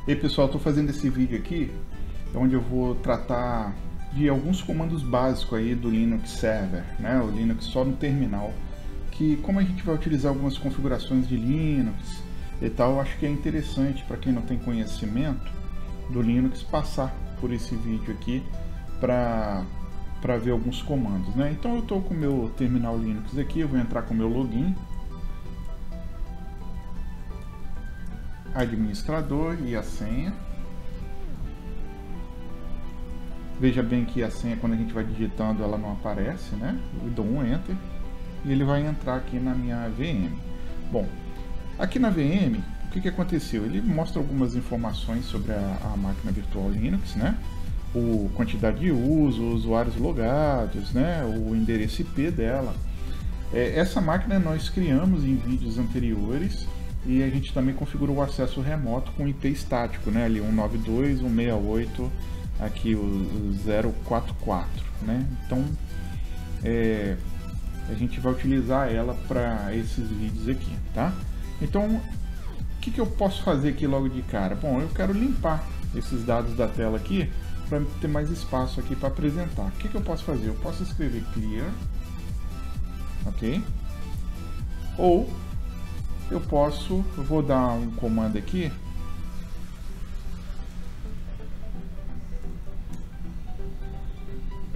E aí pessoal, estou fazendo esse vídeo aqui onde eu vou tratar de alguns comandos básicos aí do Linux Server, né? O Linux só no terminal, que como a gente vai utilizar algumas configurações de Linux e tal, eu acho que é interessante para quem não tem conhecimento do Linux passar por esse vídeo aqui para ver alguns comandos, né? Então eu estou com o meu terminal Linux aqui, eu vou entrar com o meu login, administrador e a senha. Veja bem que a senha, quando a gente vai digitando, ela não aparece, né? Eu dou um Enter e ele vai entrar aqui na minha VM. Bom, aqui na VM, o que aconteceu? Ele mostra algumas informações sobre a máquina virtual Linux, né? Quantidade de uso, usuários logados, né? O endereço IP dela. Essa máquina nós criamos em vídeos anteriores e a gente também configurou o acesso remoto com IP estático, né? Ali 192.168, aqui o 044, né? Então a gente vai utilizar ela para esses vídeos aqui, tá? Então o que eu posso fazer aqui logo de cara? Bom, eu quero limpar esses dados da tela aqui para ter mais espaço aqui para apresentar. O que eu posso fazer? Eu posso escrever clear, ok? Ou eu vou dar um comando aqui,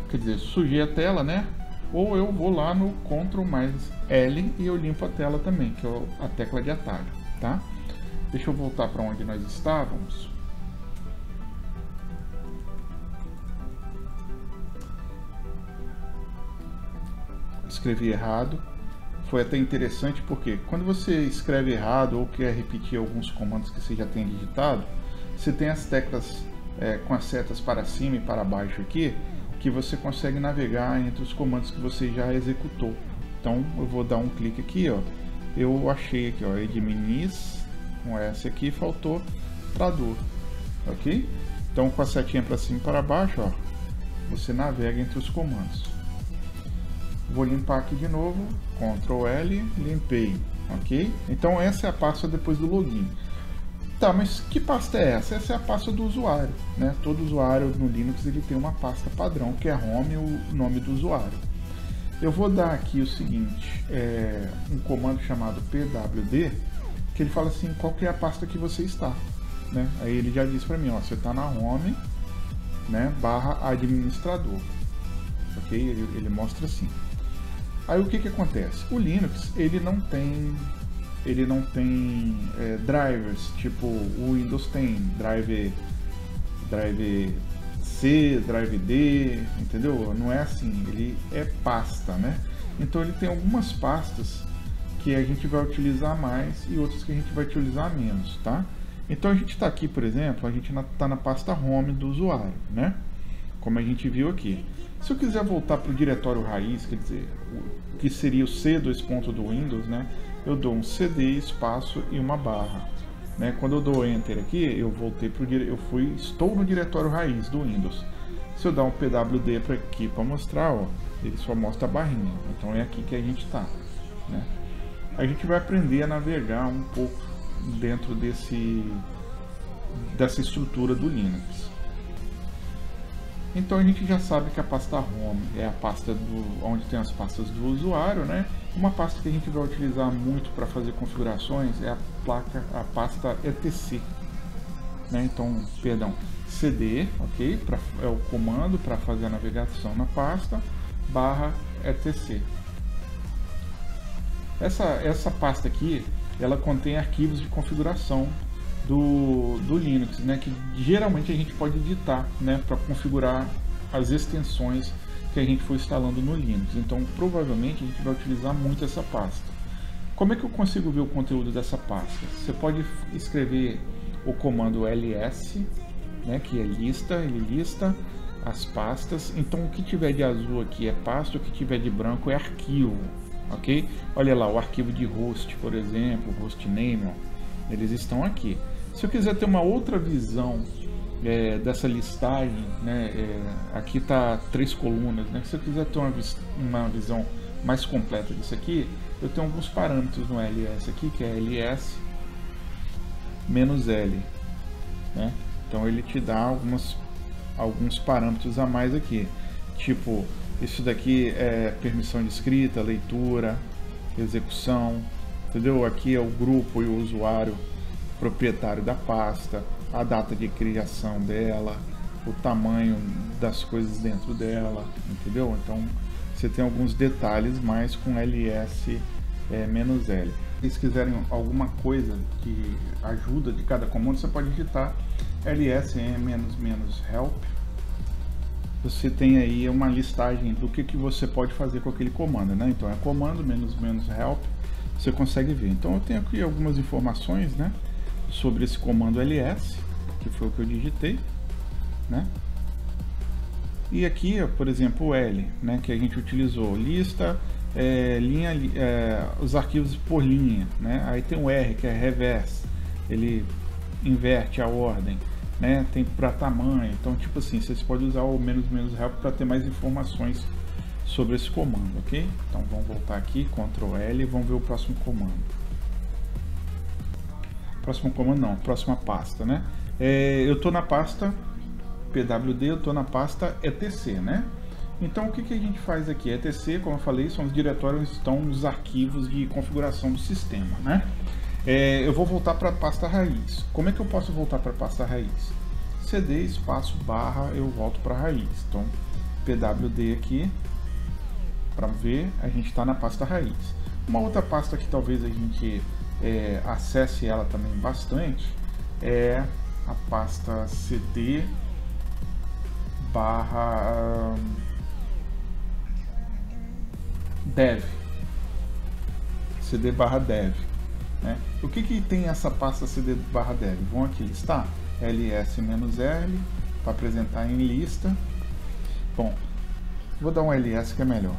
quer dizer, sujei a tela, né? Ou eu vou lá no Ctrl mais L e eu limpo a tela também, que é a tecla de atalho, tá? Deixa eu voltar para onde nós estávamos. Escrevi errado. Foi até interessante porque quando você escreve errado ou quer repetir alguns comandos que você já tem digitado, você tem as teclas com as setas para cima e para baixo aqui, que você consegue navegar entre os comandos que você já executou. Então eu vou dar um clique aqui, ó. Eu achei aqui, ó, adminis, com essa aqui faltou traduz, ok? Então com a setinha para cima e para baixo, ó, você navega entre os comandos. Vou limpar aqui de novo, Ctrl L, limpei, ok? Então essa é a pasta depois do login. Tá, mas que pasta é essa? Essa é a pasta do usuário, né? Todo usuário no Linux ele tem uma pasta padrão, que é home, o nome do usuário. Eu vou dar aqui o seguinte, um comando chamado pwd, que ele fala assim, qual que é a pasta que você está, né? Aí ele já diz para mim, ó, você está na home, né, / administrador, ok? Ele mostra assim. Aí o que acontece? O Linux ele não tem drivers, tipo o Windows tem drive C, drive D, entendeu? Não é assim, ele é pasta, né? Então ele tem algumas pastas que a gente vai utilizar mais e outras que a gente vai utilizar menos, tá? Então a gente está aqui, por exemplo, a gente está na pasta home do usuário, né? Como a gente viu aqui. Se eu quiser voltar para o diretório raiz, quer dizer, o que seria o C do Windows, né? Eu dou um CD, espaço e uma barra, né? Quando eu dou Enter aqui, eu voltei para estou no diretório raiz do Windows. Se eu dar um PWD para aqui para mostrar, ó, ele só mostra a barrinha. Então é aqui que a gente está, né? A gente vai aprender a navegar um pouco dentro dessa estrutura do Linux. Então a gente já sabe que a pasta home é a pasta onde tem as pastas do usuário, né? Uma pasta que a gente vai utilizar muito para fazer configurações é a pasta etc, né? Então, perdão, cd, ok? É o comando para fazer a navegação na pasta /etc. Essa pasta aqui, ela contém arquivos de configuração do Linux, né, que geralmente a gente pode editar, né, para configurar as extensões que a gente for instalando no Linux. Então provavelmente a gente vai utilizar muito essa pasta. Como é que eu consigo ver o conteúdo dessa pasta? Você pode escrever o comando ls, né, que é lista, ele lista as pastas. Então o que tiver de azul aqui é pasta, o que tiver de branco é arquivo, ok? Olha lá, o arquivo de host, por exemplo, hostname, ó, eles estão aqui. Se eu quiser ter uma outra visão dessa listagem, né, aqui está 3 colunas, né? Se eu quiser ter uma visão mais completa disso aqui, eu tenho alguns parâmetros no ls aqui, que é ls -l, né? Então ele te dá alguns parâmetros a mais aqui, tipo, isso daqui é permissão de escrita, leitura, execução, entendeu? Aqui é o grupo e o usuário proprietário da pasta, a data de criação dela, o tamanho das coisas dentro dela, entendeu? Então você tem alguns detalhes mais com ls-l. Se vocês quiserem alguma coisa que ajuda de cada comando, você pode digitar ls-help. Você tem aí uma listagem do que você pode fazer com aquele comando, né? Então é comando -help, você consegue ver. Então eu tenho aqui algumas informações, né, sobre esse comando ls, que foi o que eu digitei, né? E aqui, por exemplo, o L, né, que a gente utilizou, lista, os arquivos por linha, né? Aí tem o R, que é reverse, ele inverte a ordem, né? Tem para tamanho. Então, tipo assim, vocês podem usar o -help para ter mais informações sobre esse comando, ok? Então vamos voltar aqui, Ctrl L, e vamos ver o próximo comando. Próximo comando não, próxima pasta, né? Eu estou na pasta pwd, eu estou na pasta etc, né? Então o que a gente faz aqui? etc, como eu falei, são os diretórios onde estão os arquivos de configuração do sistema, né? Eu vou voltar para a pasta raiz. Como é que eu posso voltar para a pasta raiz? cd espaço barra, eu volto para a raiz. Então pwd aqui, para ver, a gente está na pasta raiz. Uma outra pasta que talvez a gente acesse ela também bastante é a pasta cd barra dev, cd barra dev, né? O que tem essa pasta cd barra dev? Vão aqui listar ls-l para apresentar em lista. Bom, vou dar um ls que é melhor.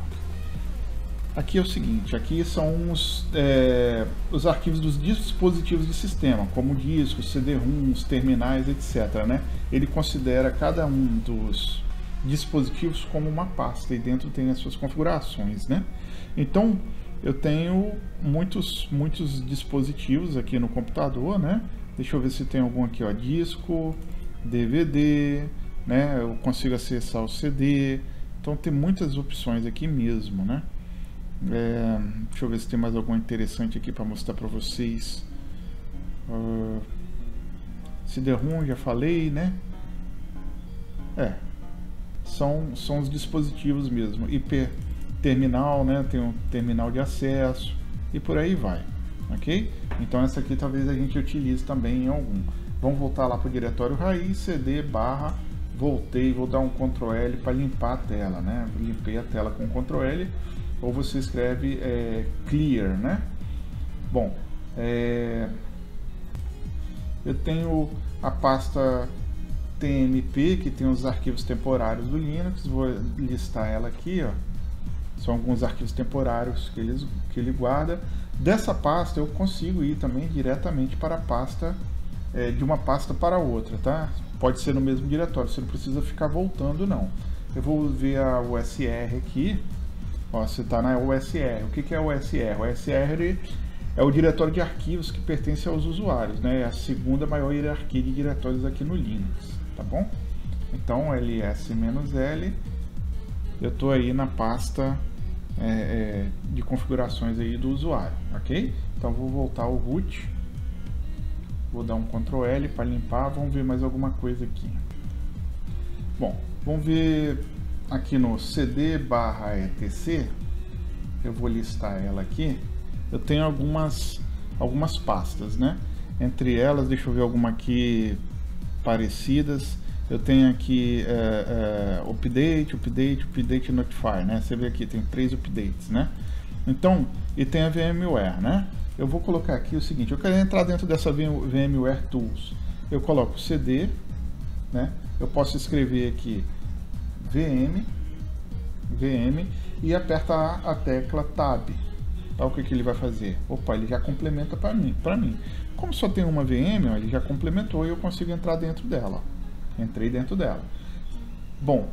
Aqui é o seguinte, aqui são os arquivos dos dispositivos de sistema, como discos, CD-ROMs, terminais, etc, né? Ele considera cada um dos dispositivos como uma pasta e dentro tem as suas configurações, né? Então, eu tenho muitos dispositivos aqui no computador, né? Deixa eu ver se tem algum aqui, ó, disco, DVD, né? Eu consigo acessar o CD, então tem muitas opções aqui mesmo, né? Deixa eu ver se tem mais algum interessante aqui para mostrar para vocês. CD-ROM, já falei, né? São os dispositivos mesmo. IP terminal, né? Tem um terminal de acesso e por aí vai, ok? Então essa aqui talvez a gente utilize também em algum. Vamos voltar lá para o diretório raiz, cd barra, voltei, vou dar um Ctrl L para limpar a tela, né? Limpei a tela com Ctrl L, ou você escreve clear, né? Bom, eu tenho a pasta tmp, que tem os arquivos temporários do Linux, vou listar ela aqui, ó. São alguns arquivos temporários que ele guarda. Dessa pasta eu consigo ir também diretamente para a pasta, de uma pasta para outra, tá? Pode ser no mesmo diretório, você não precisa ficar voltando não. Eu vou ver a USR aqui. Ó, você está na USR. O que é o USR? O USR é o diretório de arquivos que pertence aos usuários, né? É a segunda maior hierarquia de diretórios aqui no Linux, tá bom? Então, ls-l, eu estou aí na pasta de configurações aí do usuário, ok? Então, vou voltar ao root, vou dar um Ctrl L para limpar, vamos ver mais alguma coisa aqui. Bom, vamos ver aqui no cd barra etc, eu vou listar ela aqui. Eu tenho algumas pastas, né? Entre elas, deixa eu ver alguma aqui parecidas. Eu tenho aqui update notify, né? Você vê aqui, tem 3 updates, né? Então, e tem a VMware, né? Eu vou colocar aqui o seguinte, eu quero entrar dentro dessa VMware Tools. Eu coloco cd, né? Eu posso escrever aqui VM e aperta a tecla Tab. Tá, o que ele vai fazer? Opa, ele já complementa para mim. Como só tem uma VM, ó, ele já complementou e eu consigo entrar dentro dela. Entrei dentro dela. Bom,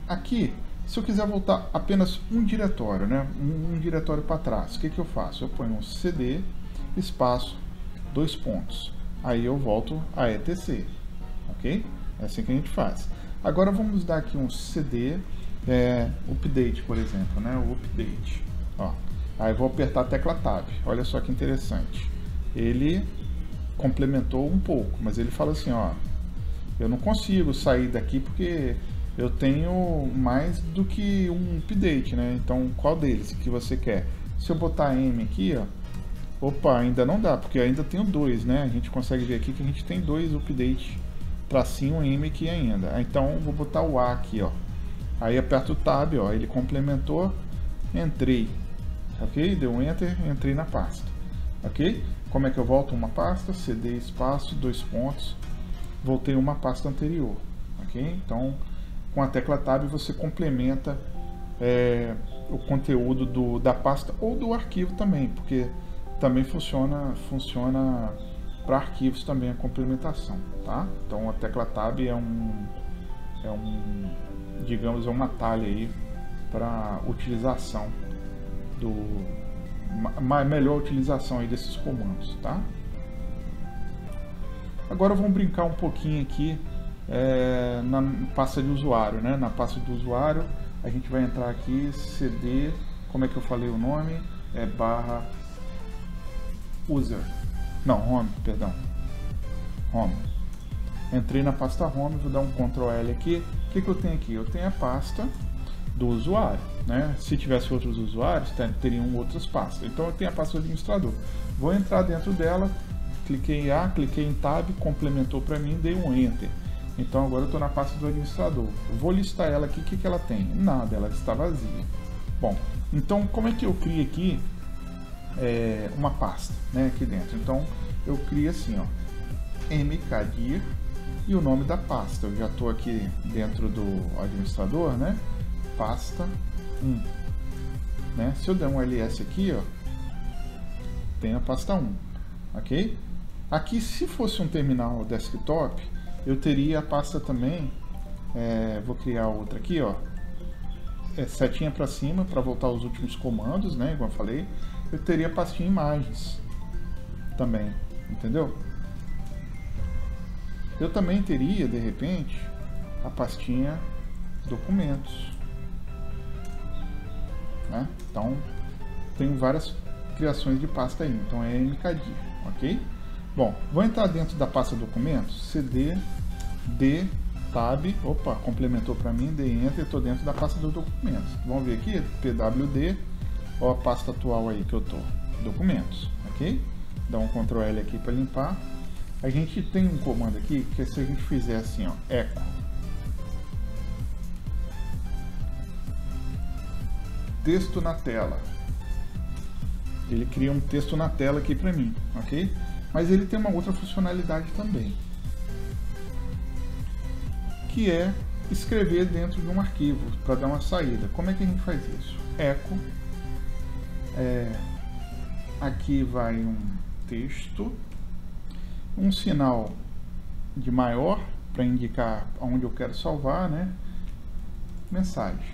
aqui, se eu quiser voltar apenas um diretório, né? Um diretório para trás, o que eu faço? Eu ponho um cd espaço 2 pontos. Aí eu volto a etc. ok? É assim que a gente faz. Agora vamos dar aqui um cd update, por exemplo, né? O update. Ó. Aí vou apertar a tecla Tab. Olha só que interessante. Ele complementou um pouco, mas ele fala assim, ó, eu não consigo sair daqui porque eu tenho mais do que um update, né? Então, qual deles que você quer? Se eu botar M aqui, ó, opa, ainda não dá, porque eu ainda tenho dois, né? A gente consegue ver aqui que a gente tem dois updates tracinho M aqui ainda. Então, vou botar o A aqui, ó. Aí aperto o Tab, ó, ele complementou, entrei, ok? Deu um Enter, entrei na pasta, ok? Como é que eu volto uma pasta? CD espaço, 2 pontos, voltei uma pasta anterior, ok? Então, com a tecla Tab você complementa o conteúdo da pasta ou do arquivo também, porque também funciona para arquivos também a complementação, tá? Então a tecla Tab digamos, é uma atalho aí para utilização melhor utilização aí desses comandos, tá? Agora vamos brincar um pouquinho aqui na pasta de usuário, né? Na pasta do usuário a gente vai entrar aqui cd, como é que eu falei o nome? Barra user, não, home, perdão, home. Entrei na pasta home, vou dar um Ctrl L aqui. O que eu tenho aqui? Eu tenho a pasta do usuário, né? Se tivesse outros usuários, teriam outras pastas. Então eu tenho a pasta do administrador. Vou entrar dentro dela, cliquei em A, cliquei em Tab, complementou para mim, dei um Enter. Então agora eu estou na pasta do administrador. Vou listar ela aqui, o que ela tem? Nada, ela está vazia. Bom, então como é que eu crio aqui uma pasta, né, aqui dentro? Então eu crio assim, ó, mkdir e o nome da pasta. Eu já estou aqui dentro do administrador, né? Pasta 1, né? Se eu der um ls aqui, ó, tem a pasta 1, ok? Aqui, se fosse um terminal desktop, eu teria a pasta também, vou criar outra aqui, ó, setinha para cima para voltar aos últimos comandos, né? Igual eu falei, eu teria a pastinha imagens também, entendeu? Eu também teria, de repente, a pastinha documentos, né? Então, tem várias criações de pasta aí, então é mkdir, ok? Bom, vou entrar dentro da pasta documentos, cd, d, tab, opa, complementou para mim, d, enter, estou dentro da pasta dos documentos. Vamos ver aqui, pwd, ó a pasta atual aí que eu estou, documentos, ok? Dá um Ctrl L aqui para limpar. A gente tem um comando aqui, que se a gente fizer assim, ó, echo, texto na tela, ele cria um texto na tela aqui para mim, ok? Mas ele tem uma outra funcionalidade também, que é escrever dentro de um arquivo para dar uma saída. Como é que a gente faz isso? Echo, aqui vai um texto, um sinal de maior para indicar onde eu quero salvar, né? Mensagem,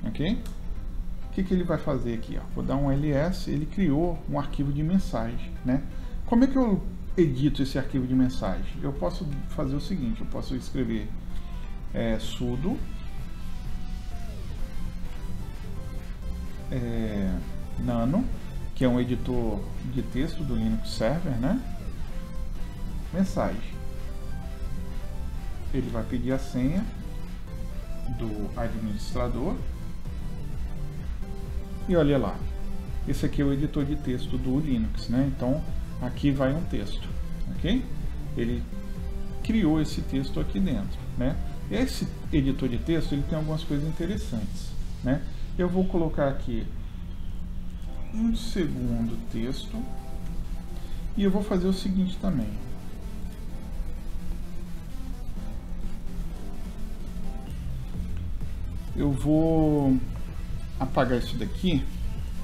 ok? O que ele vai fazer aqui? Ó? Vou dar um ls, ele criou um arquivo de mensagem, né? Como é que eu edito esse arquivo de mensagem? Eu posso fazer o seguinte, eu posso escrever sudo nano, que é um editor de texto do Linux Server, né? Mensagem. Ele vai pedir a senha do administrador. E olha lá, esse aqui é o editor de texto do Linux, né? Então aqui vai um texto, ok? Ele criou esse texto aqui dentro, né? Esse editor de texto ele tem algumas coisas interessantes, né? Eu vou colocar aqui um segundo texto e eu vou fazer o seguinte também. Eu vou apagar isso daqui,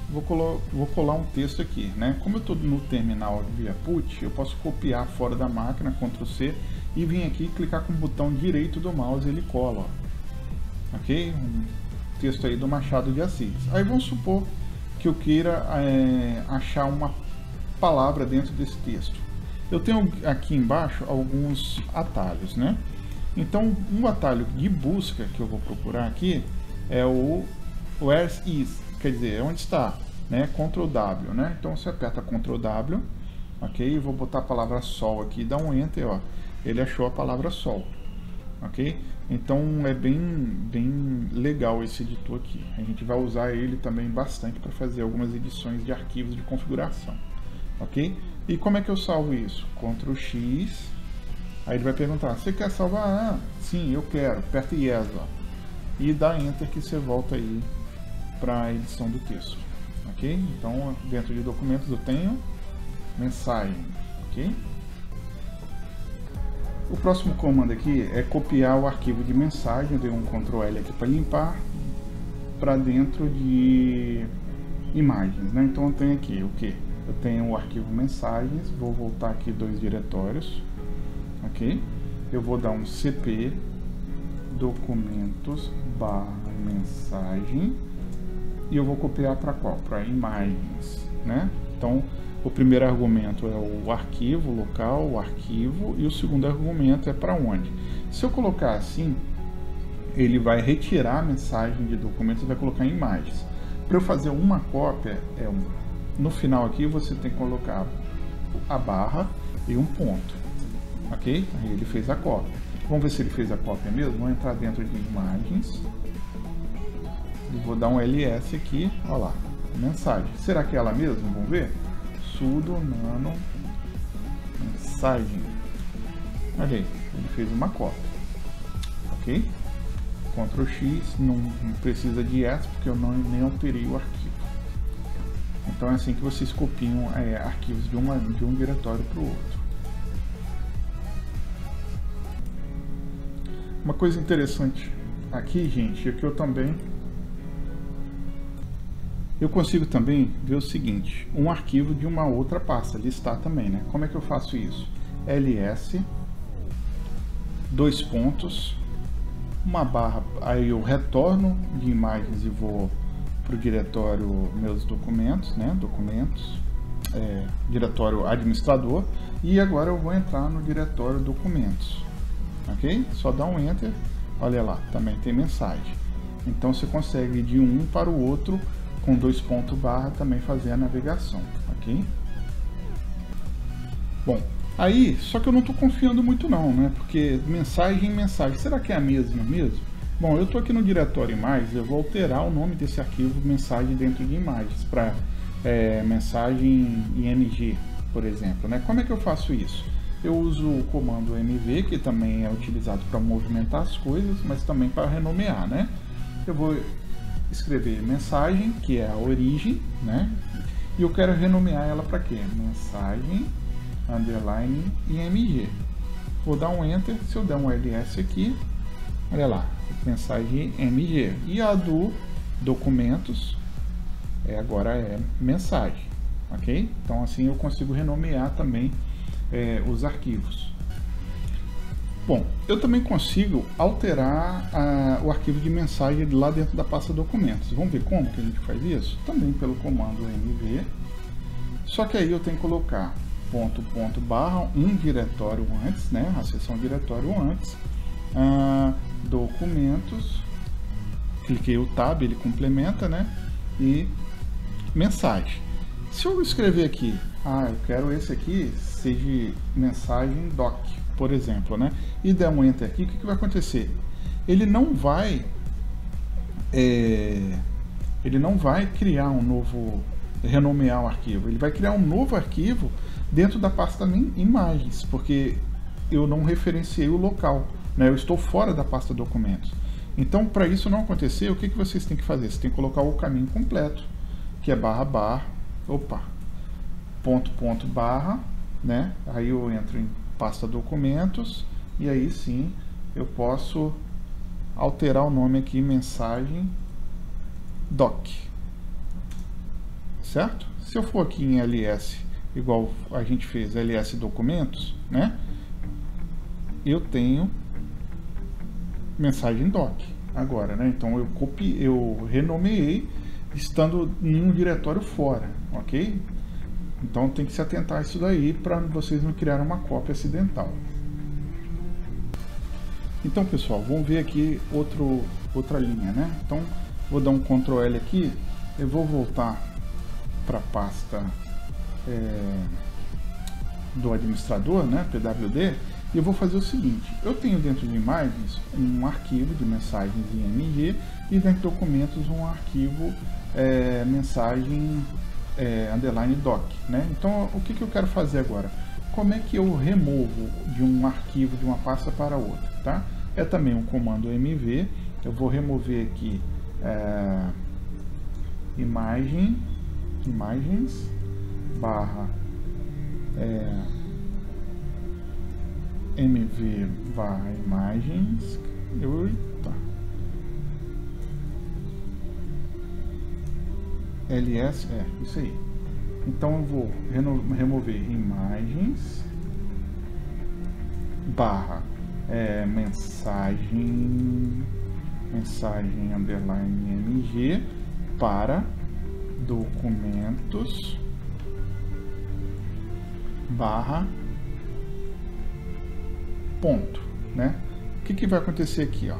vou colar um texto aqui, né? Como eu estou no terminal via put, eu posso copiar fora da máquina, Ctrl C, e vir aqui e clicar com o botão direito do mouse, ele cola, ó. Ok? Um texto aí do Machado de Assis. Aí vamos supor que eu queira achar uma palavra dentro desse texto. Eu tenho aqui embaixo alguns atalhos, né? Então, um atalho de busca que eu vou procurar aqui é o Where is, quer dizer, onde está, né? Ctrl W, né? Então você aperta Ctrl W, ok? Vou botar a palavra sol aqui, dá um Enter, ó. Ele achou a palavra sol, ok? Então é bem legal esse editor aqui. A gente vai usar ele também bastante para fazer algumas edições de arquivos de configuração, ok? E como é que eu salvo isso? Ctrl X, aí ele vai perguntar, você quer salvar? Ah, sim, eu quero, aperta Yes, ó. E dá Enter que você volta aí para a edição do texto, ok? Então dentro de documentos eu tenho mensagem, ok? O próximo comando aqui é copiar o arquivo de mensagem. Eu dei um Ctrl L aqui para limpar, para dentro de imagens, né? Então eu tenho aqui o que? Eu tenho o arquivo mensagens, vou voltar aqui 2 diretórios, ok? Eu vou dar um cp documentos /mensagem e eu vou copiar para qual? Para imagens, né? Então o primeiro argumento é o arquivo local, o arquivo, e o segundo argumento é para onde. Se eu colocar assim, ele vai retirar a mensagem de documentos e vai colocar em imagens. Para eu fazer uma cópia, no final aqui você tem que colocar a barra e um ponto, ok? Aí ele fez a cópia. Vamos ver se ele fez a cópia mesmo. Vou entrar dentro de imagens e vou dar um ls aqui, olha lá, mensagem. Será que é ela mesmo? Vamos ver? Sudo nano mensagem. Olha aí, ele fez uma cópia, ok? Ctrl X, não precisa de S porque eu nem alterei o arquivo. Então é assim que vocês copiam arquivos de um diretório para o outro. Uma coisa interessante aqui, gente, é que eu consigo também ver o seguinte, um arquivo de uma outra pasta, listar também, né? Como é que eu faço isso? ls, 2 pontos, uma barra, aí eu retorno de imagens e vou para o diretório meus documentos, né? Documentos, diretório administrador, e agora eu vou entrar no diretório documentos, ok? Só dá um enter, olha lá, também tem mensagem. Então você consegue ir de um para o outro com 2 pontos barra também fazer a navegação, ok? Bom, aí, só que eu não estou confiando muito não, né? Porque mensagem, será que é a mesma mesmo? Bom, eu estou aqui no diretório imagens, eu vou alterar o nome desse arquivo mensagem dentro de imagens para mensagem img, por exemplo, né? Como é que eu faço isso? Eu uso o comando mv, que também é utilizado para movimentar as coisas, mas também para renomear, né? Eu vou escrever mensagem, que é a origem, né? E eu quero renomear ela para quê? Mensagem underline img. Vou dar um enter, se eu der um ls aqui, olha lá, mensagem img. E a do documentos agora é mensagem, ok? Então assim eu consigo renomear também os arquivos. Bom, eu também consigo alterar o arquivo de mensagem lá dentro da pasta documentos. Vamos ver como que a gente faz isso? Também pelo comando mv. Só que aí eu tenho que colocar ponto barra um diretório antes, né? A seção diretório antes, documentos, cliquei o tab, ele complementa, né? E mensagem. Se eu escrever aqui, eu quero esse aqui seja mensagem doc, por exemplo, né? E der um enter aqui, o que vai acontecer? Ele não vai criar um novo, renomear o arquivo. Ele vai criar um novo arquivo dentro da pasta imagens, porque eu não referenciei o local, né? Eu estou fora da pasta documentos. Então, para isso não acontecer, o que vocês têm que fazer? Você tem que colocar o caminho completo, que é ponto barra, né? Aí eu entro em pasta documentos e aí sim eu posso alterar o nome aqui, mensagem doc, certo? Se eu for aqui em ls, igual a gente fez ls documentos, né? Eu tenho mensagem doc agora, né? Então eu renomeei estando em um diretório fora, ok? Então tem que se atentar a isso daí para vocês não criarem uma cópia acidental. Então pessoal, vamos ver aqui outra linha, né? Então vou dar um Ctrl L aqui, eu vou voltar para a pasta do administrador, né, PWD, e eu vou fazer o seguinte: eu tenho dentro de imagens um arquivo de mensagens IMG e dentro de documentos um arquivo mensagem underline doc, né? Então o que eu quero fazer agora? Como é que eu removo de um arquivo de uma pasta para outra, tá? É também um comando mv. Eu vou remover aqui imagens barra mv barra imagens, ls, isso aí. Então eu vou remover imagens barra mensagem underline mg para documentos barra ponto, né? O que vai acontecer aqui, ó?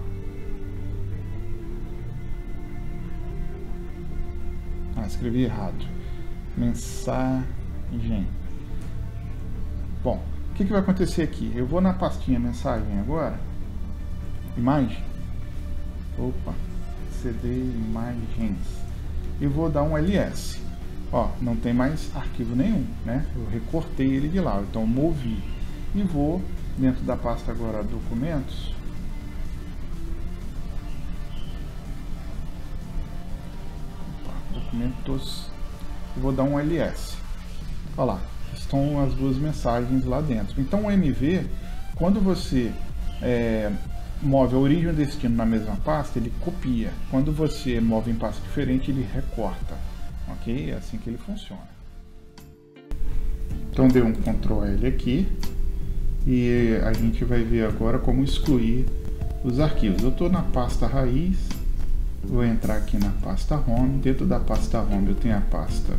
Escrevi errado. Mensagem. Bom, o que vai acontecer aqui? Eu vou na pastinha mensagem agora, imagem, cd imagens, e vou dar um ls. Ó, não tem mais arquivo nenhum, né? Eu recortei ele de lá, então movi e vou dentro da pasta agora documentos. Documentos, vou dar um ls. Olha lá, estão as duas mensagens lá dentro. Então o MV, quando você move a origem e o destino na mesma pasta, ele copia. Quando você move em pasta diferente, ele recorta. Ok? É assim que ele funciona. Então dei um Ctrl L aqui e a gente vai ver agora como excluir os arquivos. Eu estou na pasta raiz, vou entrar aqui na pasta home. Dentro da pasta home eu tenho a pasta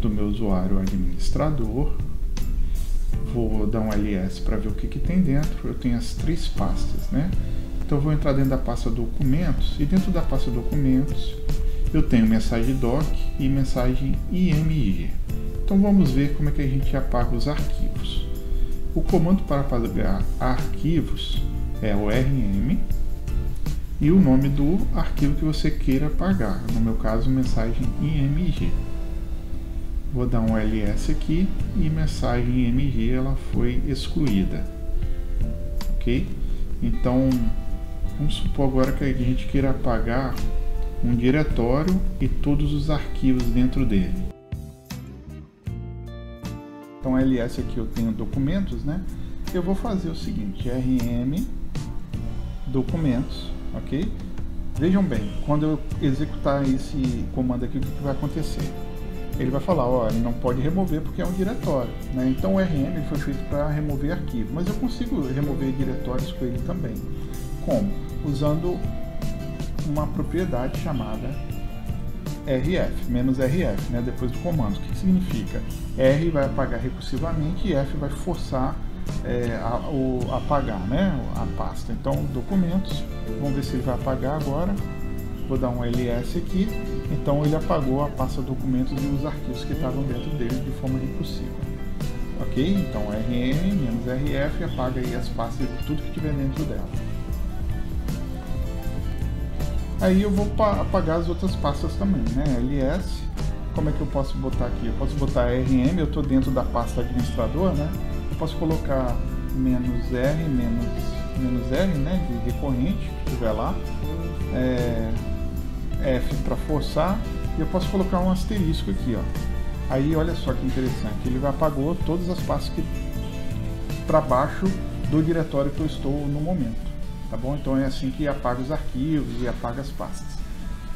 do meu usuário administrador. Vou dar um ls para ver o que tem dentro. Eu tenho as três pastas, né? Então eu vou entrar dentro da pasta documentos, e dentro da pasta documentos eu tenho mensagem doc e mensagem img. Então vamos ver como é que a gente apaga os arquivos. O comando para apagar arquivos é o rm e o nome do arquivo que você queira apagar, no meu caso mensagem img. Vou dar um ls aqui e mensagem img ela foi excluída. Ok? Então vamos supor agora que a gente queira apagar um diretório e todos os arquivos dentro dele. Então ls aqui eu tenho documentos, né? Eu vou fazer o seguinte: rm documentos, ok? Vejam bem, quando eu executar esse comando aqui, o que vai acontecer? Ele vai falar, ó, ele não pode remover porque é um diretório, né? Então o rm foi feito para remover arquivo, mas eu consigo remover diretórios com ele também. Como? Usando uma propriedade chamada rf, menos rf, né, depois do comando. O que significa? R vai apagar recursivamente e F vai forçar apagar, né, a pasta. Então documentos, vamos ver se ele vai apagar agora. Vou dar um ls aqui. Então ele apagou a pasta documentos e os arquivos que estavam dentro dele de forma recursiva. Ok? Então rm menos rf apaga aí as pastas de tudo que tiver dentro dela. Aí eu vou apagar as outras pastas também, né? ls, como é que eu posso botar aqui? Eu posso botar rm, eu estou dentro da pasta administrador, né? Eu posso colocar menos "-r", né? De recorrente, que estiver lá, F para forçar, e eu posso colocar um asterisco aqui, ó. Aí olha só que interessante, ele apagou todas as pastas que para baixo do diretório que eu estou no momento. Tá bom? Então é assim que apaga os arquivos e apaga as pastas.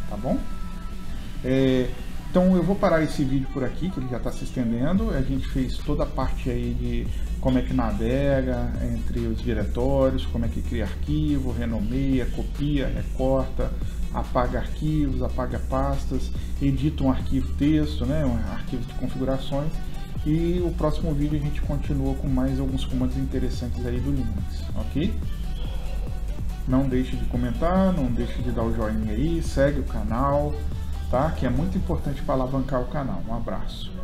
Tá bom? Então eu vou parar esse vídeo por aqui, que ele já está se estendendo. A gente fez toda a parte aí de como é que navega entre os diretórios, como é que cria arquivo, renomeia, copia, recorta, apaga arquivos, apaga pastas, edita um arquivo texto, né, um arquivo de configurações. E o próximo vídeo a gente continua com mais alguns comandos interessantes aí do Linux, ok? Não deixe de comentar, não deixe de dar o joinha aí, segue o canal, tá? Que é muito importante para alavancar o canal. Um abraço.